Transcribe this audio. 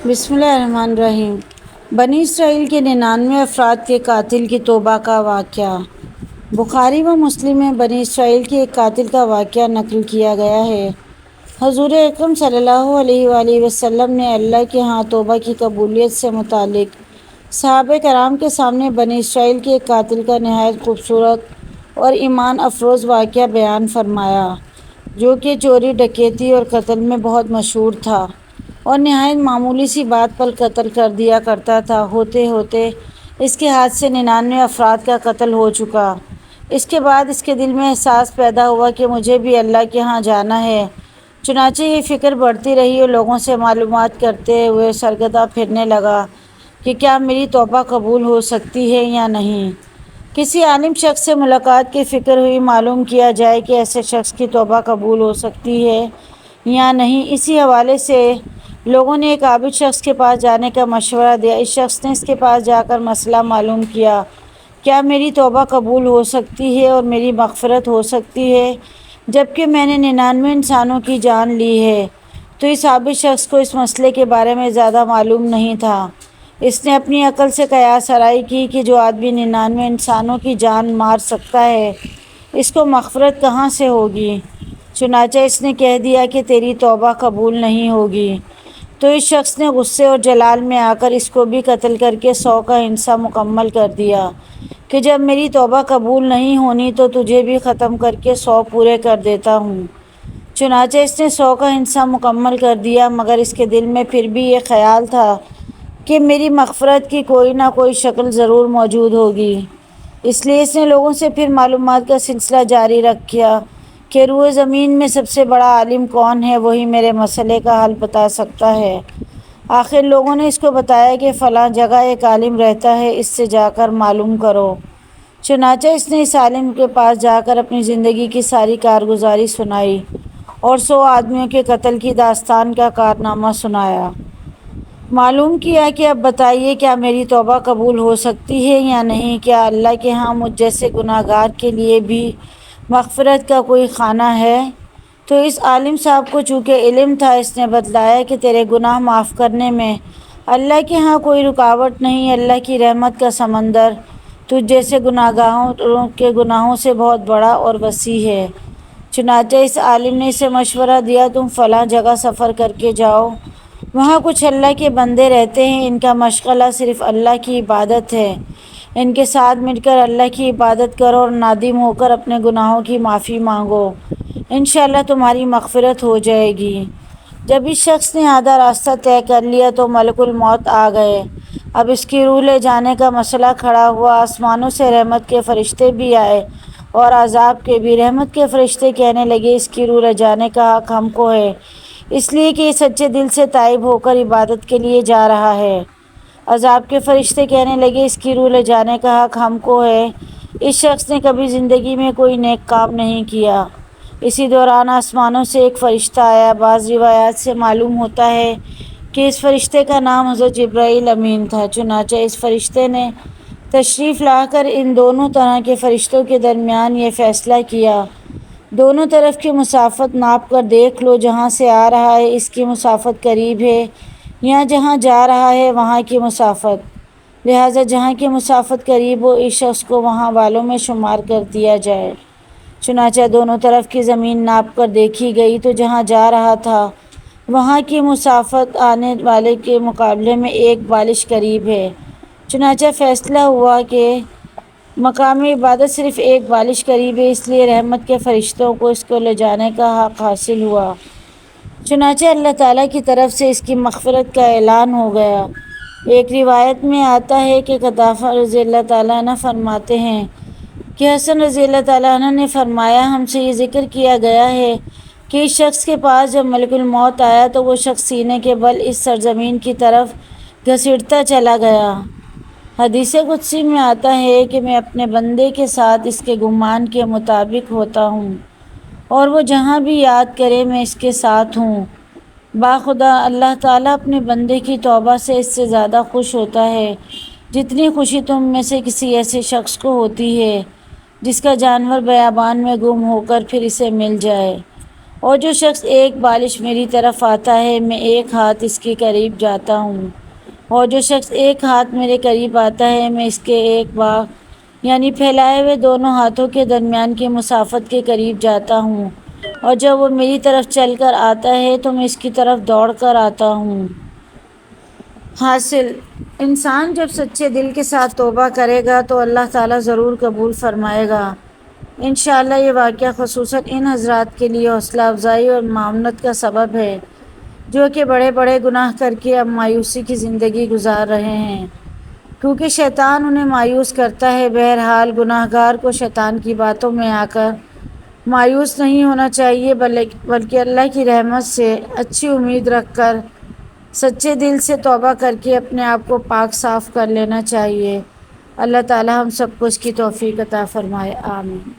بسم اللہ الرحمن الرحیم۔ بنی اسرائیل کے 99 افراد کے قاتل کی توبہ کا واقعہ۔ بخاری و مسلم میں بنی اسرائیل کے ایک قاتل کا واقعہ نقل کیا گیا ہے۔ حضور اکرم صلی اللہ علیہ وآلہ وسلم نے اللہ کے ہاں توبہ کی قبولیت سے متعلق صحابہ کرام کے سامنے بنی اسرائیل کے ایک قاتل کا نہایت خوبصورت اور ایمان افروز واقعہ بیان فرمایا، جو کہ چوری، ڈکیتی اور قتل میں بہت مشہور تھا اور نہایت معمولی سی بات پر قتل کر دیا کرتا تھا۔ ہوتے ہوتے اس کے ہاتھ سے 99 افراد کا قتل ہو چکا۔ اس کے بعد اس کے دل میں احساس پیدا ہوا کہ مجھے بھی اللہ کے ہاں جانا ہے۔ چنانچہ یہ فکر بڑھتی رہی اور لوگوں سے معلومات کرتے ہوئے سرگرداں پھرنے لگا کہ کیا میری توبہ قبول ہو سکتی ہے یا نہیں۔ کسی عالم شخص سے ملاقات کی فکر ہوئی، معلوم کیا جائے کہ ایسے شخص کی توبہ قبول ہو سکتی ہے یا نہیں۔ اسی حوالے سے لوگوں نے ایک عابد شخص کے پاس جانے کا مشورہ دیا۔ اس شخص نے اس کے پاس جا کر مسئلہ معلوم کیا، کیا میری توبہ قبول ہو سکتی ہے اور میری مغفرت ہو سکتی ہے جبکہ میں نے 99 انسانوں کی جان لی ہے؟ تو اس عابد شخص کو اس مسئلے کے بارے میں زیادہ معلوم نہیں تھا۔ اس نے اپنی عقل سے قیاس آرائی کی کہ جو آدمی 99 انسانوں کی جان مار سکتا ہے، اس کو مغفرت کہاں سے ہوگی؟ چنانچہ اس نے کہہ دیا کہ تیری توبہ قبول نہیں ہوگی۔ تو اس شخص نے غصے اور جلال میں آ کر اس کو بھی قتل کر کے 100 کا حصہ مکمل کر دیا کہ جب میری توبہ قبول نہیں ہونی تو تجھے بھی ختم کر کے 100 پورے کر دیتا ہوں۔ چنانچہ اس نے 100 کا حصہ مکمل کر دیا، مگر اس کے دل میں پھر بھی یہ خیال تھا کہ میری مغفرت کی کوئی نہ کوئی شکل ضرور موجود ہوگی۔ اس لیے اس نے لوگوں سے پھر معلومات کا سلسلہ جاری رکھا کہ روئے زمین میں سب سے بڑا عالم کون ہے، وہی میرے مسئلے کا حل بتا سکتا ہے۔ آخر لوگوں نے اس کو بتایا کہ فلاں جگہ ایک عالم رہتا ہے، اس سے جا کر معلوم کرو۔ چنانچہ اس نے اس عالم کے پاس جا کر اپنی زندگی کی ساری کارگزاری سنائی اور 100 آدمیوں کے قتل کی داستان کا کارنامہ سنایا۔ معلوم کیا کہ اب بتائیے، کیا میری توبہ قبول ہو سکتی ہے یا نہیں؟ کیا اللہ کے ہاں مجھ جیسے گناہ گار کے لیے بھی مغفرت کا کوئی خانہ ہے؟ تو اس عالم صاحب کو چونکہ علم تھا، اس نے بتلایا کہ تیرے گناہ معاف کرنے میں اللہ کے ہاں کوئی رکاوٹ نہیں۔ اللہ کی رحمت کا سمندر تجھ جیسے گناہ گاروں کے گناہوں سے بہت بڑا اور وسیع ہے۔ چنانچہ اس عالم نے اسے مشورہ دیا، تم فلاں جگہ سفر کر کے جاؤ، وہاں کچھ اللہ کے بندے رہتے ہیں، ان کا مشغلہ صرف اللہ کی عبادت ہے۔ ان کے ساتھ مل کر اللہ کی عبادت کرو اور نادم ہو کر اپنے گناہوں کی معافی مانگو، انشاءاللہ تمہاری مغفرت ہو جائے گی۔ جب اس شخص نے آدھا راستہ طے کر لیا تو ملک الموت آ گئے۔ اب اس کی روح لے جانے کا مسئلہ کھڑا ہوا۔ آسمانوں سے رحمت کے فرشتے بھی آئے اور عذاب کے بھی۔ رحمت کے فرشتے کہنے لگے، اس کی روح لے جانے کا حق ہم کو ہے، اس لیے کہ یہ سچے دل سے تائب ہو کر عبادت کے لیے جا رہا ہے۔ عذاب کے فرشتے کہنے لگے، اس کی روح لے جانے کا حق ہم کو ہے، اس شخص نے کبھی زندگی میں کوئی نیک کام نہیں کیا۔ اسی دوران آسمانوں سے ایک فرشتہ آیا۔ بعض روایات سے معلوم ہوتا ہے کہ اس فرشتے کا نام حضرت جبرائیل امین تھا۔ چنانچہ اس فرشتے نے تشریف لا کر ان دونوں طرح کے فرشتوں کے درمیان یہ فیصلہ کیا، دونوں طرف کی مسافت ناپ کر دیکھ لو، جہاں سے آ رہا ہے اس کی مسافت قریب ہے یا جہاں جا رہا ہے وہاں کی مسافت، لہٰذا جہاں کی مسافت قریب ہو اس شخص کو وہاں والوں میں شمار کر دیا جائے۔ چنانچہ دونوں طرف کی زمین ناپ کر دیکھی گئی تو جہاں جا رہا تھا وہاں کی مسافت آنے والے کے مقابلے میں 1 بالش قریب ہے۔ چنانچہ فیصلہ ہوا کہ مقام عبادت صرف 1 بالش قریب ہے، اس لیے رحمت کے فرشتوں کو اس کو لے جانے کا حق حاصل ہوا۔ چنانچہ اللہ تعالیٰ کی طرف سے اس کی مغفرت کا اعلان ہو گیا۔ ایک روایت میں آتا ہے کہ قطافہ رضی اللہ تعالیٰ عنہ فرماتے ہیں کہ حسن رضی اللہ تعالیٰ عنہ نے فرمایا، ہم سے یہ ذکر کیا گیا ہے کہ اس شخص کے پاس جب ملک الموت آیا تو وہ شخص سینے کے بل اس سرزمین کی طرف گھسیٹتا چلا گیا۔ حدیث قدسی میں آتا ہے کہ میں اپنے بندے کے ساتھ اس کے گمان کے مطابق ہوتا ہوں اور وہ جہاں بھی یاد کرے میں اس کے ساتھ ہوں۔ باخدا اللہ تعالیٰ اپنے بندے کی توبہ سے اس سے زیادہ خوش ہوتا ہے جتنی خوشی تم میں سے کسی ایسے شخص کو ہوتی ہے جس کا جانور بیابان میں گم ہو کر پھر اسے مل جائے۔ اور جو شخص ایک بالش میری طرف آتا ہے میں ایک ہاتھ اس کے قریب جاتا ہوں، اور جو شخص ایک ہاتھ میرے قریب آتا ہے میں اس کے ایک باغ یعنی پھیلائے ہوئے دونوں ہاتھوں کے درمیان کی مسافت کے قریب جاتا ہوں، اور جب وہ میری طرف چل کر آتا ہے تو میں اس کی طرف دوڑ کر آتا ہوں۔ حاصل، انسان جب سچے دل کے ساتھ توبہ کرے گا تو اللہ تعالیٰ ضرور قبول فرمائے گا۔ انشاءاللہ یہ واقعہ خصوصاً ان حضرات کے لیے حوصلہ افزائی اور معاونت کا سبب ہے جو کہ بڑے بڑے گناہ کر کے اب مایوسی کی زندگی گزار رہے ہیں، کیونکہ شیطان انہیں مایوس کرتا ہے۔ بہرحال گناہ گار کو شیطان کی باتوں میں آ کر مایوس نہیں ہونا چاہیے، بلکہ اللہ کی رحمت سے اچھی امید رکھ کر سچے دل سے توبہ کر کے اپنے آپ کو پاک صاف کر لینا چاہیے۔ اللہ تعالی ہم سب کو اس کی توفیق عطا فرمائے، آمین۔